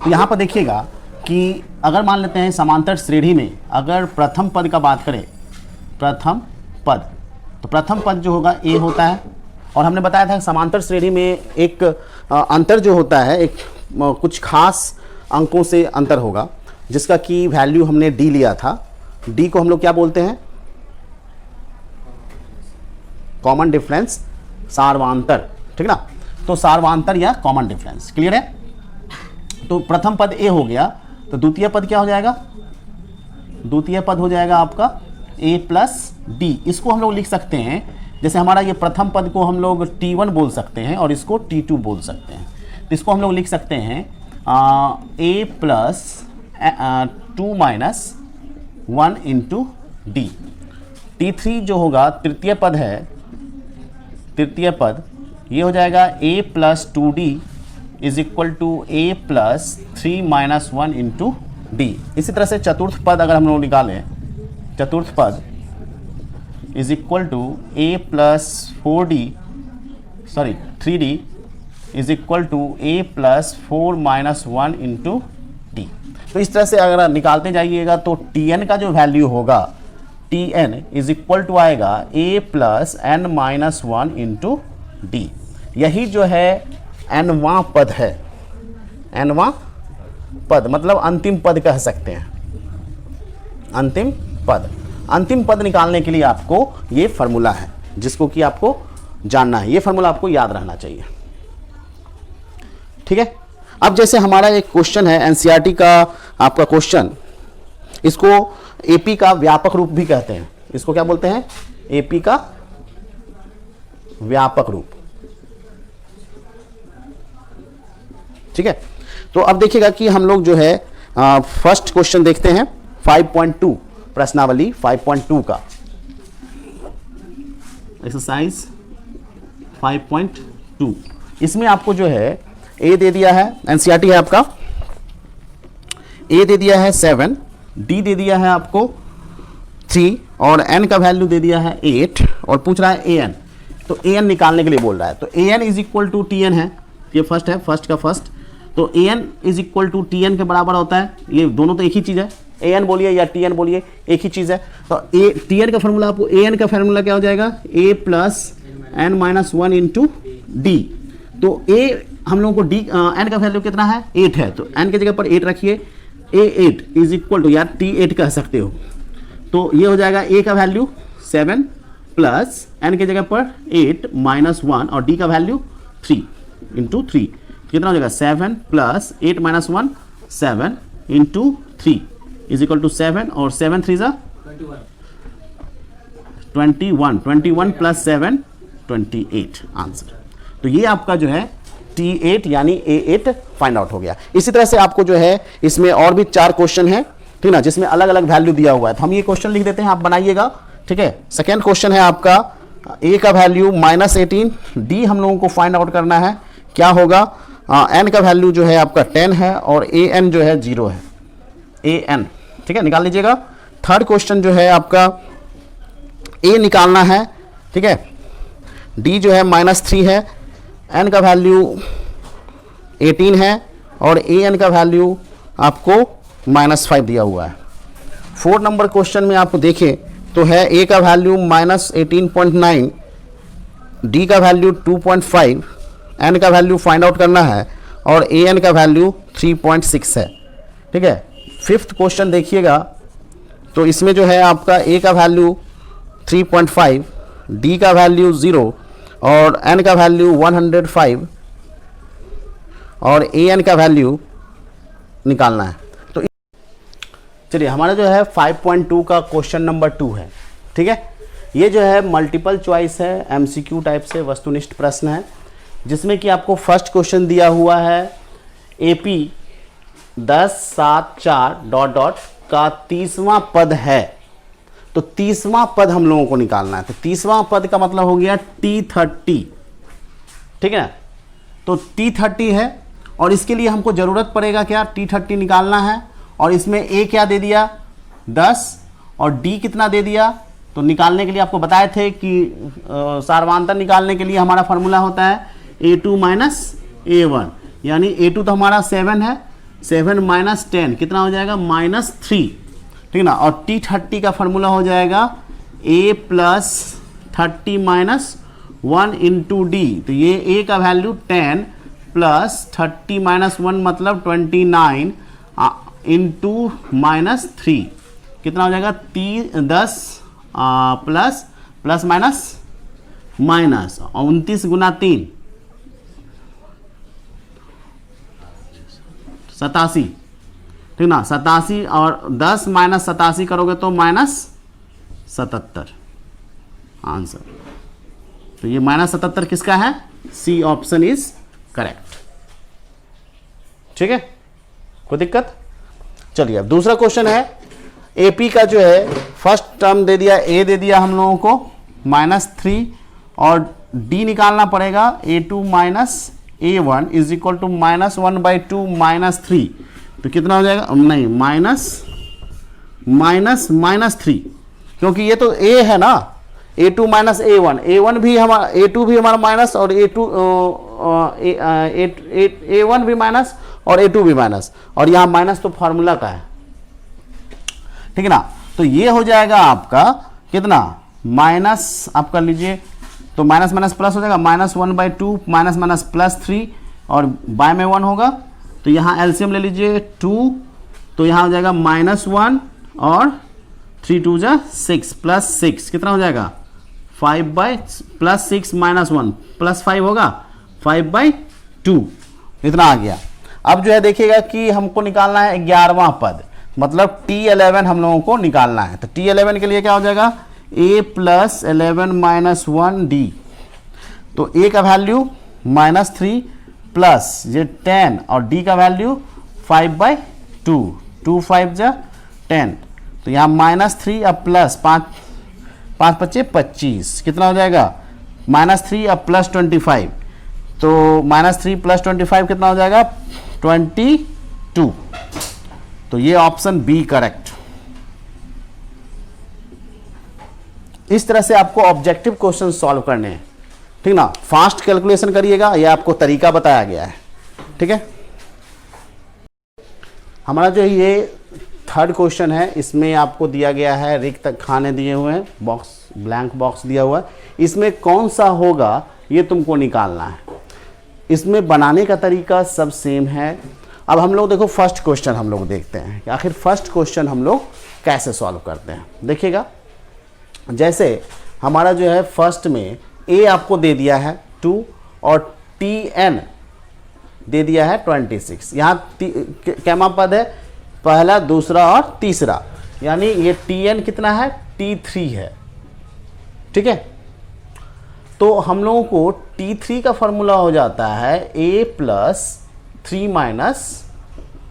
तो यहाँ पर देखिएगा कि अगर मान लेते हैं समांतर श्रेणी में अगर प्रथम पद का बात करें, प्रथम पद, तो प्रथम पद जो होगा ए होता है। और हमने बताया था कि समांतर श्रेणी में एक अंतर जो होता है, एक कुछ खास अंकों से अंतर होगा, जिसका कि वैल्यू हमने डी लिया था। डी को हम लोग क्या बोलते हैं? कॉमन डिफरेंस, सार्वांतर, ठीक ना। तो सार्वांतर या कॉमन डिफरेंस, क्लियर है। तो प्रथम पद ए हो गया, तो द्वितीय पद क्या हो जाएगा? द्वितीय पद हो जाएगा आपका ए प्लस डी। इसको हम लोग लिख सकते हैं, जैसे हमारा ये प्रथम पद को हम लोग T1 बोल सकते हैं और इसको T2 बोल सकते हैं। तो इसको हम लोग लिख सकते हैं A plus 2 minus 1 into D. T3 जो होगा तृतीय पद है, तृतीय पद ये हो जाएगा A plus 2d is equal to A plus 3 minus 1 into D. इसी तरह से चतुर्थ पद अगर हम लोग निकालें, चतुर्थ पद is equal to A plus 3d is equal to A plus 4 minus 1 into D. तो इस तरह से अगर निकालते जाइएगा तो Tn का जो वैल्यू होगा, Tn इज इक्वल टू आएगा a plus n minus 1 into D. यही जो है nवां पद है, nवां पद मतलब अंतिम पद कह सकते हैं, अंतिम पद। अंतिम पद निकालने के लिए आपको ये फार्मूला है जिसको कि आपको जानना है, ये फार्मूला आपको याद रहना चाहिए, ठीक है। अब जैसे हमारा एक क्वेश्चन है एनसीईआरटी का आपका क्वेश्चन, इसको एपी का व्यापक रूप भी कहते हैं। इसको क्या बोलते हैं? एपी का व्यापक रूप, ठीक है। तो अब देखिएगा कि हम लोग जो है फर्स्ट क्वेश्चन देखते हैं 5.2 प्रश्नावली 5.2 का एक्सरसाइज 5.2। इसमें आपको जो है ए दे दिया है, एनसीईआरटी है आपका, ए दे दिया है 7, डी दे दिया है आपको 3 और एन का वैल्यू दे दिया है 8 और पूछ रहा है ए एन। तो ए एन निकालने के लिए बोल रहा है। तो A N is equal to T N है, ये फर्स्ट है, फर्स्ट का फर्स्ट। तो A N is equal to T N के बराबर होता है, ये दोनों तो एक ही चीज़ है, ए एन बोलिए या टी एन बोलिए, एक ही चीज़ है। तो ए टी एन का फॉर्मूला आपको, ए एन का फॉर्मूला क्या हो जाएगा? A plus N minus 1 into D. तो ए हम लोगों को डी एन का वैल्यू कितना है? 8 है, तो एन की जगह पर 8 रखिए। ए 8 इज इक्वल टू, या टी 8 कह सकते हो। तो ये हो जाएगा ए का वैल्यू 7 प्लस एन की जगह पर 8 माइनस 1 और डी का वैल्यू 3 इंटू 3। कितना हो जाएगा? 7 plus 8 minus 1 7 into 3 is equal to 7 और 7 3 जा 21 प्लस 7 28 आंसर। तो ये आपका जो है T8 यानी A8 फाइंड आउट हो गया। इसी तरह से आपको जो है इसमें और भी 4 क्वेश्चन है, ठीक ना, जिसमें अलग अलग वैल्यू दिया हुआ है। तो हम ये क्वेश्चन लिख देते हैं, आप बनाइएगा, ठीक है। सेकेंड क्वेश्चन है आपका A का वैल्यू -18, D हम लोगों को फाइंड आउट करना है, क्या होगा? N का वैल्यू जो है आपका 10 है और AN जो है 0 है, AN, ठीक है, निकाल लीजिएगा। थर्ड क्वेश्चन जो है आपका A निकालना है, ठीक है, D जो है -3 है, N का वैल्यू 18 है और AN का वैल्यू आपको -5 दिया हुआ है। 4 नंबर क्वेश्चन में आपको देखें तो है A का वैल्यू -18.9, D का वैल्यू 2.5, N का वैल्यू फाइंड आउट करना है और AN का वैल्यू 3.6 है, ठीक है। फिफ्थ क्वेश्चन देखिएगा तो इसमें जो है आपका A का वैल्यू 3.5, D का वैल्यू 0 और N का वैल्यू 105 और AN का वैल्यू निकालना है। तो चलिए हमारा जो है 5.2 का क्वेश्चन नंबर 2 है, ठीक है। ये जो है मल्टीपल चॉइस है, MCQ टाइप से वस्तुनिष्ठ प्रश्न है, जिसमें कि आपको फर्स्ट क्वेश्चन दिया हुआ है AP 10 7 4 ... का 30वां पद है। तो 30वां पद हम लोगों को निकालना है। तो 30वां पद का मतलब हो गया T30, ठीक है। तो T30 है और इसके लिए हमको ज़रूरत पड़ेगा क्या? T30 निकालना है और इसमें A क्या दे दिया? 10 और D कितना दे दिया? तो निकालने के लिए आपको बताए थे कि सार्वांतर निकालने के लिए हमारा फार्मूला होता है A2 - A1, यानी A2 तो हमारा 7 है 7 माइनस 10 कितना हो जाएगा -3, ठीक ना। और T30 का फॉर्मूला हो जाएगा A plus 30 minus 1 into D. तो ये A का वैल्यू 10 प्लस 30 माइनस 1 मतलब 29 इंटू -3 कितना हो जाएगा 10 प्लस प्लस माइनस माइनस 29 गुना 3 87, ठीक ना। 87 और 10 माइनस 87 करोगे तो -77 आंसर। तो ये -77 किसका है? C option is correct. ठीक है, कोई दिक्कत? चलिए अब दूसरा क्वेश्चन है। एपी का जो है फर्स्ट टर्म दे दिया, ए दे दिया हम लोगों को -3 और डी निकालना पड़ेगा A2 minus A1 is equal to -1/2 -3। तो कितना हो जाएगा? नहीं, -3, क्योंकि ये तो A है ना, A2 माइनस A1, A1 भी हमारा, A2 भी हमारा माइनस और A1 भी माइनस और A2 भी माइनस, और यहाँ माइनस तो फॉर्मूला का है, ठीक है ना। तो ये हो जाएगा आपका कितना माइनस, आप कर लीजिए तो माइनस माइनस प्लस हो जाएगा, -1/2 माइनस माइनस +3 और बाय में 1 होगा। तो यहाँ एलसीएम ले लीजिए 2, तो यहाँ हो जाएगा -1 और 3 2 जा 6 प्लस 6 कितना हो जाएगा 5/+6 -1 +5 होगा 5/2, इतना आ गया। अब जो है देखिएगा कि हमको निकालना है 11वां पद, मतलब T11 हम लोगों को निकालना है। तो T11 के लिए क्या हो जाएगा A प्लस 11 माइनस 1D। तो A का वैल्यू -3 प्लस ये 10 और D का वैल्यू 5/2, 2 5 जा 10। तो यहाँ -3 अब प्लस 5 5 25 कितना हो जाएगा -3 अब +25। तो -3 + 25 कितना हो जाएगा 22। तो ये ऑप्शन बी करेक्ट। इस तरह से आपको ऑब्जेक्टिव क्वेश्चन सॉल्व करने हैं, ठीक ना। फास्ट कैलकुलेशन करिएगा, यह आपको तरीका बताया गया है, ठीक है। हमारा जो ये थर्ड क्वेश्चन है, इसमें आपको दिया गया है रिक्त खाने दिए हुए हैं, बॉक्स ब्लैंक बॉक्स दिया हुआ है, इसमें कौन सा होगा ये तुमको निकालना है। इसमें बनाने का तरीका सब सेम है। अब हम लोग देखो फर्स्ट क्वेश्चन हम लोग देखते हैं कि आखिर फर्स्ट क्वेश्चन हम लोग कैसे सॉल्व करते हैं। देखिएगा, जैसे हमारा जो है फर्स्ट में A आपको दे दिया है 2 और TN दे दिया है 26। यहाँ कैमा पद है, पहला, दूसरा और तीसरा, यानी ये TN कितना है T3 है, ठीक है। तो हम लोगों को T3 का फॉर्मूला हो जाता है A plus 3 minus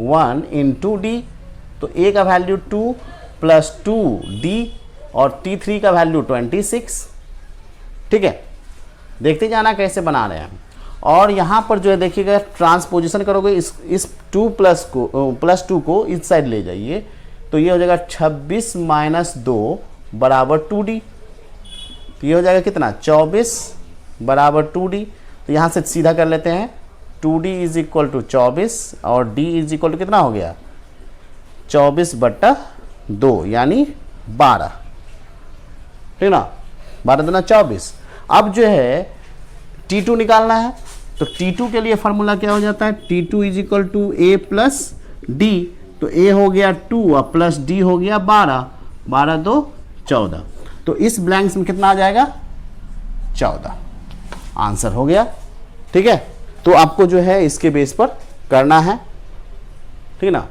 1 into D. तो A का वैल्यू 2 प्लस 2D और T3 का वैल्यू 26, ठीक है। देखते जाना कैसे बना रहे हैं। और यहाँ पर जो है देखिएगा ट्रांसपोजिशन करोगे, इस 2 प्लस 2 को इस साइड ले जाइए, तो ये हो जाएगा 26 माइनस 2 बराबर 2D। तो ये हो जाएगा कितना 24 बराबर 2D। तो यहाँ से सीधा कर लेते हैं, 2D इज इक्वल टू 24 और D इज इक्वल टू कितना हो गया 24/2 यानी 12, ठीक ना। 12 दूना 24। अब जो है T2 निकालना है, तो T2 के लिए फॉर्मूला क्या हो जाता है T2 is equal to A plus D। तो A हो गया 2 और प्लस D हो गया 12, 12 2 14। तो इस ब्लैंक्स में कितना आ जाएगा 14, आंसर हो गया, ठीक है। तो आपको जो है इसके बेस पर करना है, ठीक ना।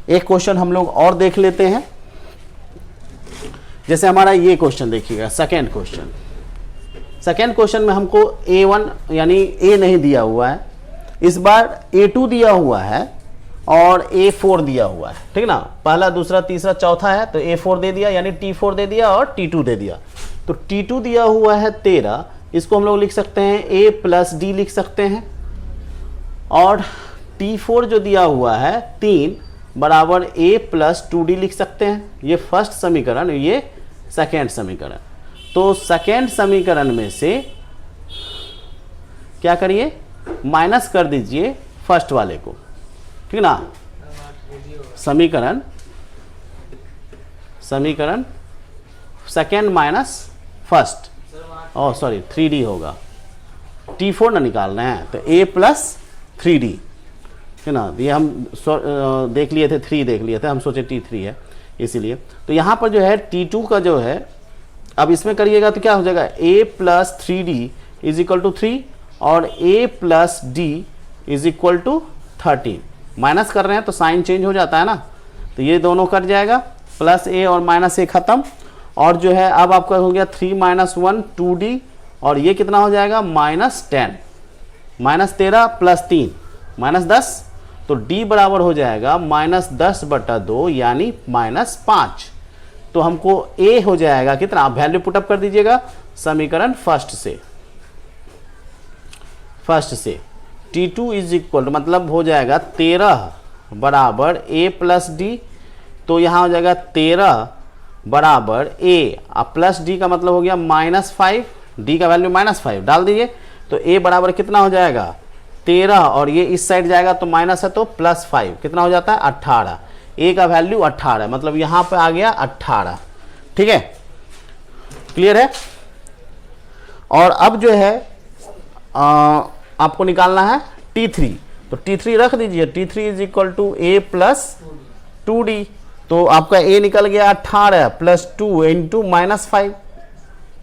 एक क्वेश्चन हम लोग और देख लेते हैं। जैसे हमारा ये क्वेश्चन देखिएगा, सेकेंड क्वेश्चन में हमको A1 यानी A नहीं दिया हुआ है, इस बार A2 दिया हुआ है और A4 दिया हुआ है, ठीक ना। पहला, दूसरा, तीसरा, चौथा है, तो A4 दे दिया यानी T4 दे दिया और T2 दे दिया। तो T2 दिया हुआ है 13, इसको हम लोग लिख सकते हैं A प्लस D लिख सकते हैं, और T4 जो दिया हुआ है 3 बराबर A प्लस 2D लिख सकते हैं। ये फर्स्ट समीकरण, ये सेकेंड समीकरण। तो सेकेंड समीकरण में से क्या करिए माइनस कर दीजिए फर्स्ट वाले को, ठीक ना। समीकरण सेकेंड माइनस फर्स्ट, ओ सॉरी 3D होगा, T4 ना निकालना है, तो A प्लस 3D है ना। ये हम देख लिए थे, 3 देख लिए थे, हम सोचे T3 है इसीलिए। तो यहाँ पर जो है T2 का जो है, अब इसमें करिएगा तो क्या हो जाएगा, A plus 3D is equal to 3 और A plus D is equal to 13। Minus कर रहे हैं तो साइन चेंज हो जाता है ना, तो ये दोनों कट जाएगा, प्लस A और माइनस A खत्म। और जो है अब आपका हो गया 3 माइनस 1 2D, और ये कितना हो जाएगा -10, -13 प्लस 3 -10, तो D बराबर हो जाएगा -10/2 यानी -5। तो हमको A हो जाएगा कितना, आप वैल्यू पुटअप कर दीजिएगा समीकरण फर्स्ट से T2 इज इक्वल मतलब हो जाएगा 13 बराबर A प्लस D, तो यहाँ हो जाएगा 13 बराबर A, अब प्लस D का मतलब हो गया -5, D का वैल्यू -5 डाल दीजिए, तो A बराबर कितना हो जाएगा 13, और ये इस साइड जाएगा तो माइनस है तो +5 कितना हो जाता है 18। A का वैल्यू 18, मतलब यहाँ पे आ गया 18। ठीक है, क्लियर है। और अब जो है आपको निकालना है T3, तो T3 रख दीजिए, T3 is equal to A plus 2D, तो आपका A निकल गया 18 प्लस 2 इंटू -5,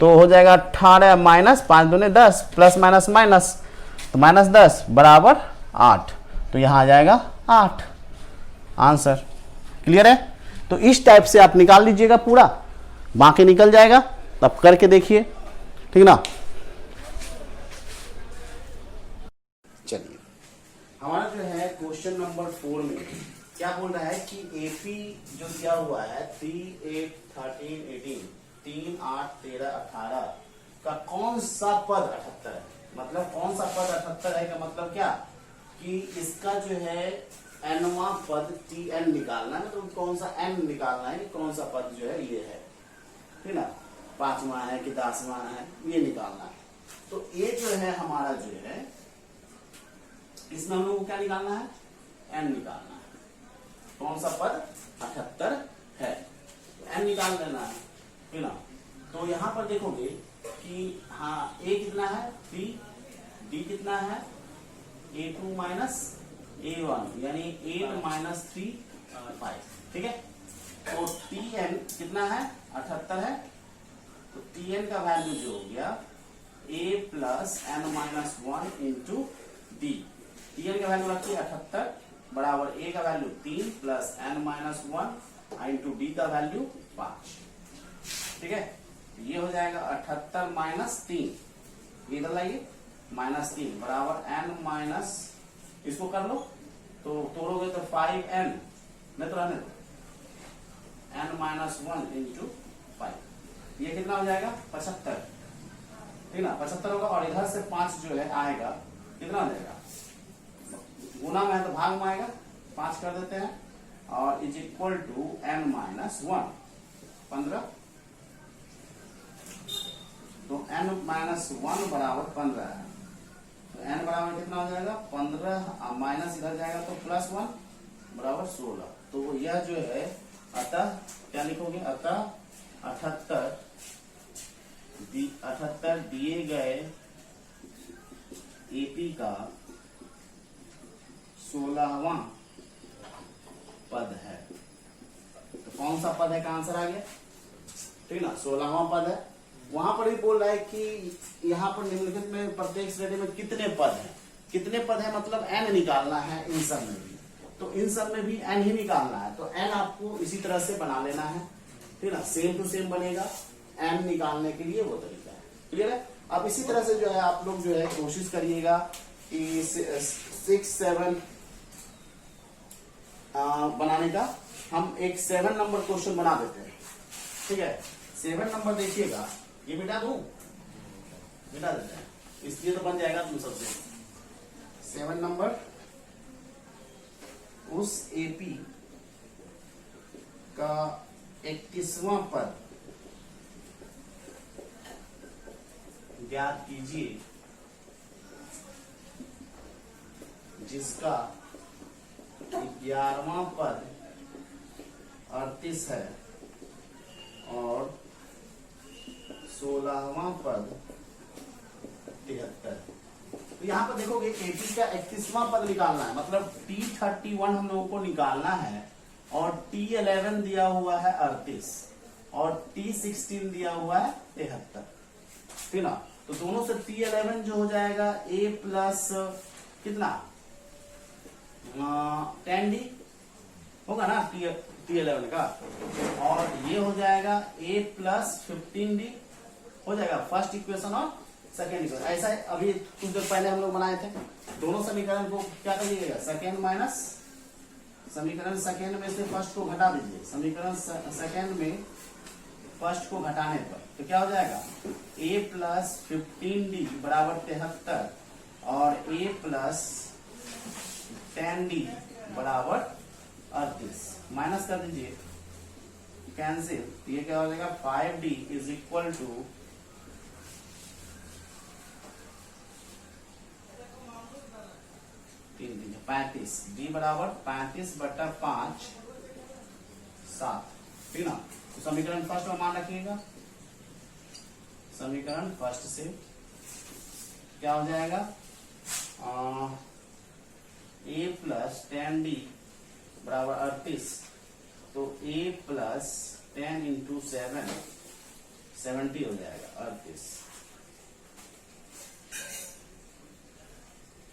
तो हो जाएगा 18 माइनस 5 दूने 10 प्लस माइनस माइनस, तो -10 बराबर 8, तो यहाँ आ जाएगा 8 आंसर। क्लियर है। तो इस टाइप से आप निकाल लीजिएगा, पूरा बाकी निकल जाएगा, तब करके देखिए, ठीक ना। चलिए हमारा जो है क्वेश्चन नंबर 4 में क्या बोल रहा है कि AP जो दिया हुआ है 3, 8, 13, 18, 3, 8, 13, 18 का कौन सा पद 78 है, मतलब कौन सा पद 78 है का मतलब क्या कि इसका जो है nवां पद Tn निकालना है, मतलब कौन सा n निकालना है, कौन सा पद जो है ये है, ठीक ना, 5वां है कि 10वां है, ये निकालना है। तो ये जो है हमारा जो है इसमें हम लोग को क्या निकालना है, n निकालना है, कौन सा पद 78 है, तो n निकाल लेना है, ठीक ना। तो यहां पर देखोगे कि हाँ A कितना है 3, D कितना है A2 माइनस A1 यानी 8 माइनस 3 5, ठीक है। तो Tn कितना है 78 है, तो Tn का वैल्यू जो हो गया A plus n minus 1 into D, Tn का वैल्यू रखिए 78 बराबर A का value 3 plus n minus 1 into D का वैल्यू 5, ठीक है। ये हो जाएगा 78 माइनस 3, इधर लाइए -3 बराबर n माइनस, इसको कर लो तो तोड़ोगे तो 5n, नहीं तो रहने दो, n माइनस 1 इंटू 5, ये कितना हो जाएगा 75, ठीक ना, 75 होगा। और इधर से 5 जो है आएगा, कितना हो जाएगा, गुना में है तो भाग में आएगा, 5 कर देते हैं, और is equal to n minus 1 15, तो n माइनस 1 बराबर 15 है, तो n बराबर कितना हो जाएगा 15, माइनस इधर जाएगा तो +1 बराबर 16। तो यह जो है अतः क्या लिखोगे, अतः 78 दिए गए AP का 16वां पद है, तो कौन सा पद है का आंसर आ गया, ठीक ना, 16वां पद है। वहां पर भी बोल रहा है कि यहाँ पर निम्नलिखित में प्रत्येक श्रेणी में कितने पद हैं, कितने पद है मतलब n निकालना है इन सब में भी, तो इन सब में भी n ही निकालना है, तो n आपको इसी तरह से बना लेना है, ठीक ना, सेम टू सेम बनेगा, n निकालने के लिए वो तरीका है। क्लियर है। अब इसी तरह से जो है आप लोग जो है कोशिश करिएगा कि 6, 7 बनाने का। हम एक 7 नंबर क्वेश्चन बना देते हैं, ठीक है। 7 नंबर देखिएगा, ये मिटा दूं, मिटा देते हैं, इसलिए तो बन जाएगा तुम सबसे। 7 नंबर उस AP का 31वां पद ज्ञात कीजिए जिसका 11वां पद 38 है और 16वां पद 73। तो यहाँ पर देखोगे 80 का 31वां पद निकालना है, मतलब T31 हम लोगों को निकालना है और T11 दिया हुआ है 38 और T16 दिया हुआ है 73, ठीक ना। तो दोनों से T11 जो हो जाएगा A प्लस कितना 10D होगा ना T11 का, और ये हो जाएगा A प्लस 15D हो जाएगा, फर्स्ट इक्वेशन और सेकेंड इक्वेशन। ऐसा है, अभी कुछ देर पहले हम लोग बनाए थे। दोनों समीकरण को क्या करिएगा, सेकेंड माइनस समीकरण सेकेंड में से फर्स्ट को घटा दीजिए, समीकरण सेकेंड में फर्स्ट को घटाने पर तो क्या हो जाएगा A प्लस 15D बराबर 73 और A प्लस 10D बराबर 38। माइनस कर दीजिए, कैंसिल, ये क्या हो जाएगा 5D is equal to 35, D बराबर 35/5 7, ठीक ना। तो समीकरण फर्स्ट में मान रखिएगा, समीकरण फर्स्ट से क्या हो जाएगा A प्लस 10D बराबर 38, तो A प्लस 10 इंटू 7 70 हो जाएगा 38।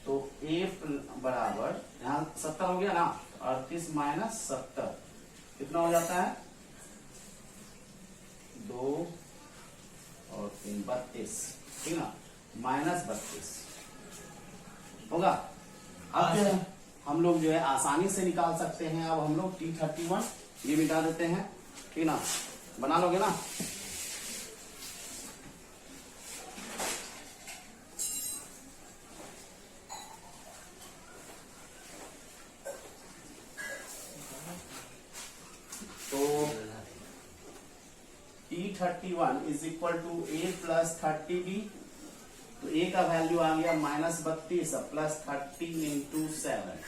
तो A बराबर यहाँ 70 हो गया ना, 38 माइनस 70 कितना हो जाता है 2 और 3 32, ठीक ना, माइनस 32 होगा। अब जो है हम लोग जो है आसानी से निकाल सकते हैं। अब हम लोग T31 ये मिटा देते हैं, ठीक ना, बना लोगे ना। तो T31 is equal to A plus 30B, तो A का वैल्यू आ गया -32 प्लस 30 इंटू 7,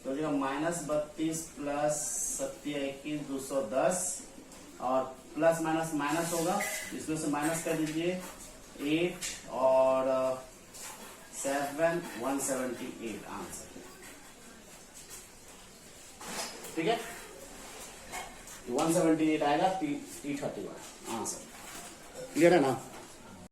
तो जो -32 प्लस 7 210 और प्लस माइनस माइनस होगा, इसमें से माइनस कर दीजिए 8 और 7 178 आंसर, ठीक है। 178 आएगा T31 आंसर, क्लियर है ना।